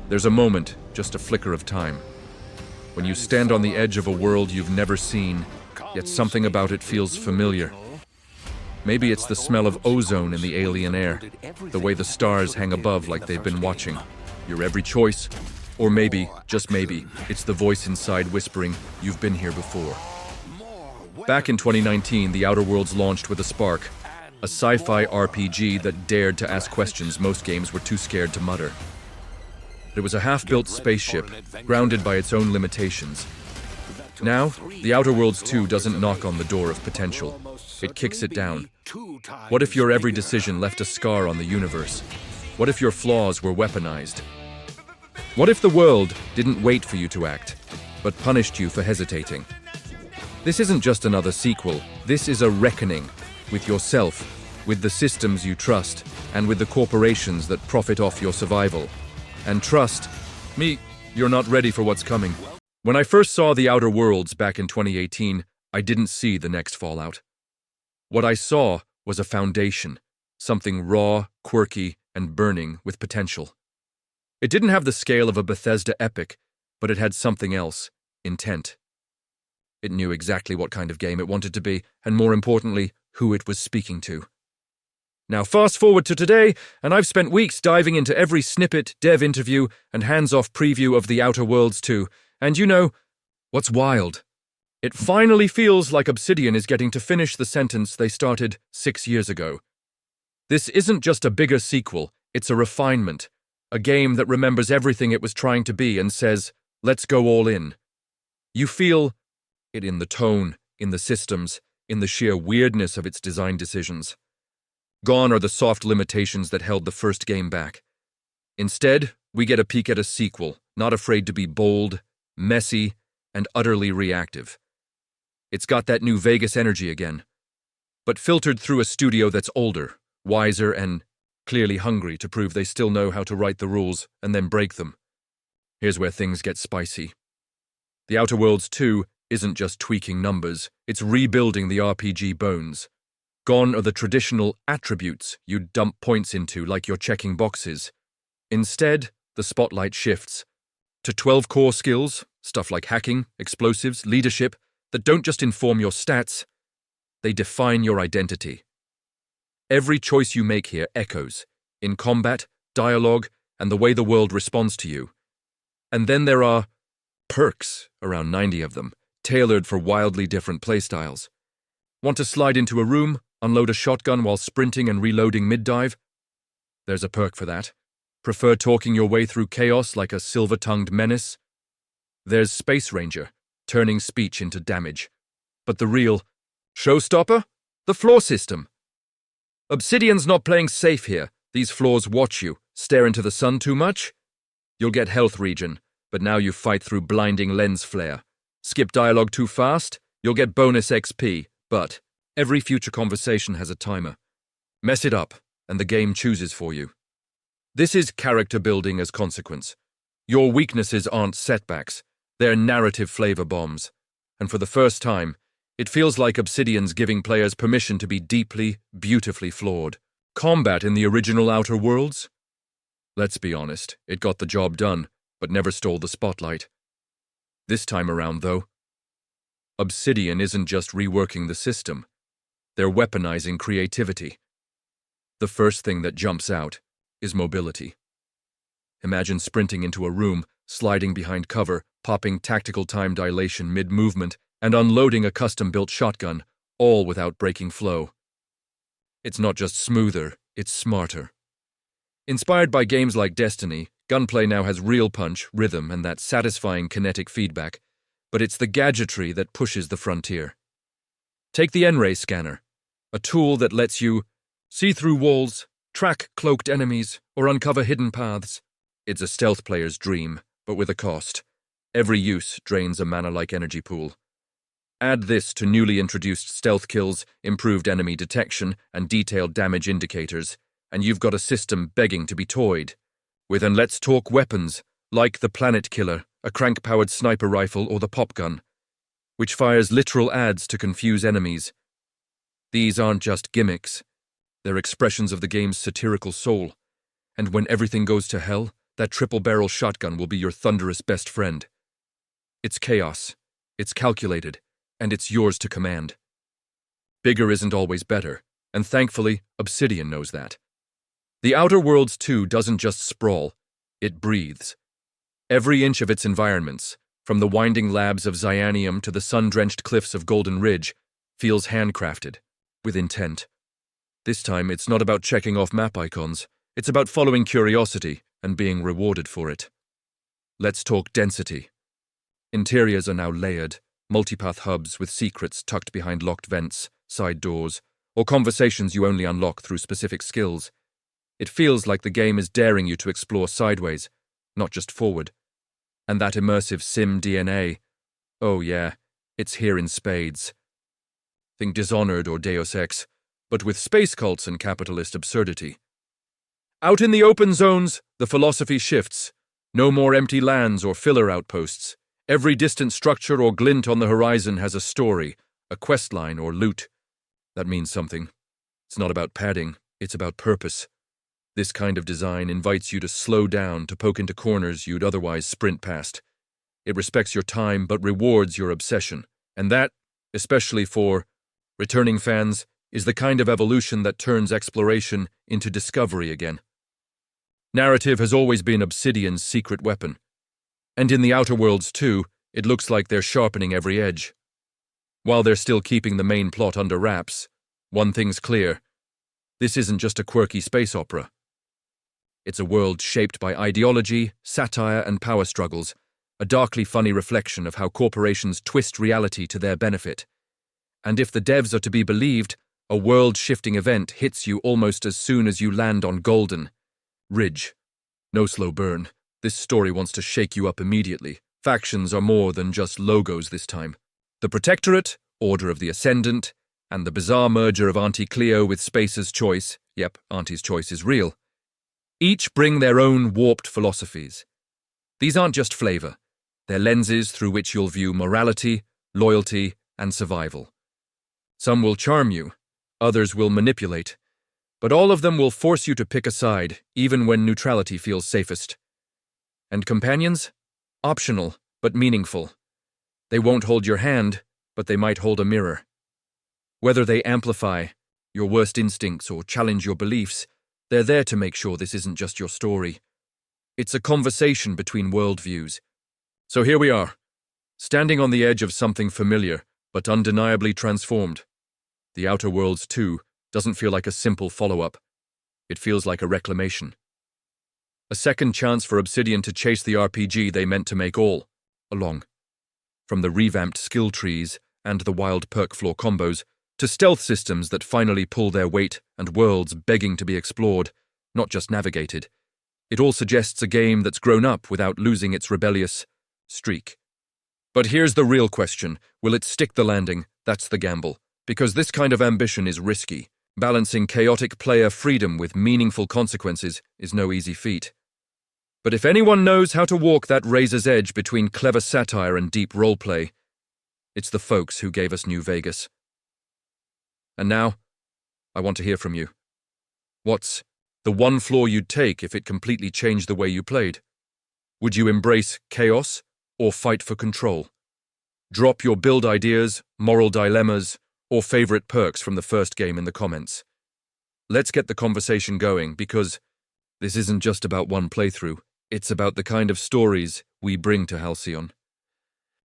There's a moment, just a flicker of time, when you stand on the edge of a world you've never seen, yet something about it feels familiar. Maybe it's the smell of ozone in the alien air, the way the stars hang above like they've been watching your every choice, or maybe, just maybe, it's the voice inside whispering, "You've been here before." Back in 2019, The Outer Worlds launched with a spark, a sci-fi RPG that dared to ask questions most games were too scared to mutter. It was a half-built spaceship, grounded by its own limitations. Now, The Outer Worlds 2 doesn't knock on the door of potential. It kicks it down. What if your every decision left a scar on the universe? What if your flaws were weaponized? What if the world didn't wait for you to act, but punished you for hesitating? This isn't just another sequel. This is a reckoning with yourself, with the systems you trust, and with the corporations that profit off your survival. And trust me, you're not ready for what's coming. When I first saw The Outer Worlds back in 2018, I didn't see the next Fallout. What I saw was a foundation, something raw, quirky, and burning with potential. It didn't have the scale of a Bethesda epic, but it had something else, intent. It knew exactly what kind of game it wanted to be, and more importantly, who it was speaking to. Now fast forward to today, and I've spent weeks diving into every snippet, dev interview, and hands-off preview of The Outer Worlds 2, and you know, what's wild? It finally feels like Obsidian is getting to finish the sentence they started 6 years ago. This isn't just a bigger sequel, it's a refinement, a game that remembers everything it was trying to be and says, let's go all in. You feel it in the tone, in the systems, in the sheer weirdness of its design decisions. Gone are the soft limitations that held the first game back. Instead, we get a peek at a sequel, not afraid to be bold, messy, and utterly reactive. It's got that new Vegas energy again, but filtered through a studio that's older, wiser, and clearly hungry to prove they still know how to write the rules and then break them. Here's where things get spicy. The Outer Worlds 2 isn't just tweaking numbers, it's rebuilding the RPG bones. Gone are the traditional attributes you'd dump points into like you're checking boxes. Instead, the spotlight shifts to 12 core skills, stuff like hacking, explosives, leadership, that don't just inform your stats, they define your identity. Every choice you make here echoes, in combat, dialogue, and the way the world responds to you. And then there are perks, around 90 of them, tailored for wildly different playstyles. Want to slide into a room, unload a shotgun while sprinting and reloading mid-dive? There's a perk for that. Prefer talking your way through chaos like a silver-tongued menace? There's Space Ranger, turning speech into damage. But the real showstopper? The Flaw system. Obsidian's not playing safe here. These flaws watch you. Stare into the sun too much? You'll get health regen, but now you fight through blinding lens flare. Skip dialogue too fast? You'll get bonus XP, but every future conversation has a timer. Mess it up, and the game chooses for you. This is character building as consequence. Your weaknesses aren't setbacks, they're narrative flavor bombs. And for the first time, it feels like Obsidian's giving players permission to be deeply, beautifully flawed. Combat in the original Outer Worlds? Let's be honest, it got the job done, but never stole the spotlight. This time around, though, Obsidian isn't just reworking the system. They're weaponizing creativity. The first thing that jumps out is mobility. Imagine sprinting into a room, sliding behind cover, popping tactical time dilation mid-movement, and unloading a custom-built shotgun, all without breaking flow. It's not just smoother, it's smarter. Inspired by games like Destiny, gunplay now has real punch, rhythm, and that satisfying kinetic feedback, but it's the gadgetry that pushes the frontier. Take the N-ray scanner, a tool that lets you see through walls, track cloaked enemies, or uncover hidden paths. It's a stealth player's dream, but with a cost. Every use drains a mana-like energy pool. Add this to newly introduced stealth kills, improved enemy detection, and detailed damage indicators, and you've got a system begging to be toyed with. And let's talk weapons, like the Planet Killer, a crank-powered sniper rifle, or the pop gun, which fires literal ads to confuse enemies. These aren't just gimmicks. They're expressions of the game's satirical soul. And when everything goes to hell, That triple-barrel shotgun will be your thunderous best friend. It's chaos, it's calculated, and it's yours to command. Bigger isn't always better, and thankfully, Obsidian knows that. The Outer Worlds 2 doesn't just sprawl, it breathes. Every inch of its environments, from the winding labs of Zyanium to the sun-drenched cliffs of Golden Ridge, feels handcrafted, with intent. This time, it's not about checking off map icons, it's about following curiosity and being rewarded for it. Let's talk density. Interiors are now layered, multipath hubs with secrets tucked behind locked vents, side doors, or conversations you only unlock through specific skills. It feels like the game is daring you to explore sideways, not just forward. And that immersive sim DNA, oh yeah, it's here in spades. Think Dishonored or Deus Ex, but with space cults and capitalist absurdity. Out in the open zones, the philosophy shifts. No more empty lands or filler outposts. Every distant structure or glint on the horizon has a story, a questline or loot. That means something. It's not about padding, it's about purpose. This kind of design invites you to slow down, to poke into corners you'd otherwise sprint past. It respects your time but rewards your obsession. And that, especially for returning fans, is the kind of evolution that turns exploration into discovery again. Narrative has always been Obsidian's secret weapon. And in the Outer Worlds too, it looks like they're sharpening every edge. While they're still keeping the main plot under wraps, one thing's clear. This isn't just a quirky space opera. It's a world shaped by ideology, satire, and power struggles, a darkly funny reflection of how corporations twist reality to their benefit. And if the devs are to be believed, a world-shifting event hits you almost as soon as you land on Golden Ridge. No slow burn. This story wants to shake you up immediately. Factions are more than just logos this time. The Protectorate, Order of the Ascendant, and the bizarre merger of Auntie Cleo with Space's Choice, yep, Auntie's Choice is real, each bring their own warped philosophies. These aren't just flavor. They're lenses through which you'll view morality, loyalty, and survival. Some will charm you, others will manipulate, but all of them will force you to pick a side, even when neutrality feels safest. And companions? Optional, but meaningful. They won't hold your hand, but they might hold a mirror. Whether they amplify your worst instincts or challenge your beliefs, they're there to make sure this isn't just your story. It's a conversation between worldviews. So here we are, standing on the edge of something familiar, but undeniably transformed. The Outer Worlds 2 doesn't feel like a simple follow-up. It feels like a reclamation. A second chance for Obsidian to chase the RPG they meant to make all along. From the revamped skill trees and the wild perk Flaw combos, to stealth systems that finally pull their weight and worlds begging to be explored, not just navigated. It all suggests a game that's grown up without losing its rebellious streak. But here's the real question. Will it stick the landing? That's the gamble. Because this kind of ambition is risky. Balancing chaotic player freedom with meaningful consequences is no easy feat. But if anyone knows how to walk that razor's edge between clever satire and deep roleplay, it's the folks who gave us New Vegas. And now, I want to hear from you. What's the one flaw you'd take if it completely changed the way you played? Would you embrace chaos or fight for control? Drop your build ideas, moral dilemmas, or favorite perks from the first game in the comments. Let's get the conversation going, because this isn't just about one playthrough. It's about the kind of stories we bring to Halcyon.